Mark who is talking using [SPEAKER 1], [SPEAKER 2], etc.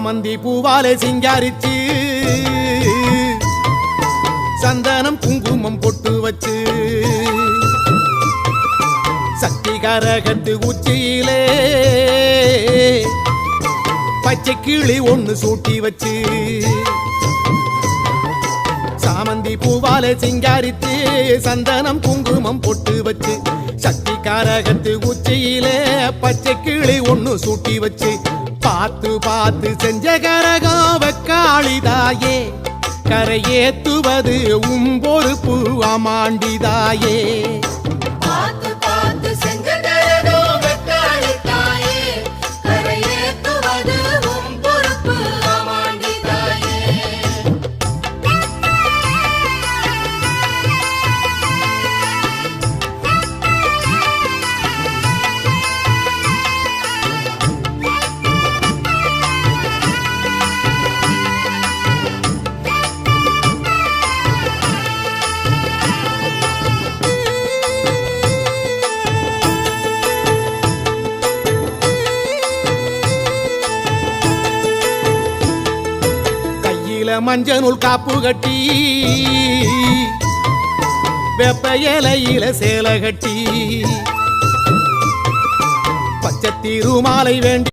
[SPEAKER 1] சாமந்தி பூவாலே சிங்காரிச்சு சந்தனம் குங்குமம் பொட்டு வச்சு சக்தி கரகத்து உச்சியிலே பச்சை கிளி ஒண்ணு சூட்டி வச்சு சாமந்தி பூவாலே சிங்காரித்து சந்தனம் குங்குமம் பொட்டு வச்சு சக்தி கரகத்து உச்சியிலே பச்சை கிளி ஒண்ணு சூட்டி வச்சு பார்த்து பார்த்து செஞ்ச கரகம் வெக்காளிதாயே கரையேத்துவது பொறுப்பு அமாண்டிதாயே மஞ்சள் காப்பு கட்டி வெப்ப இலையில சேலை கட்டி பச்சை திருமாலை வேண்டி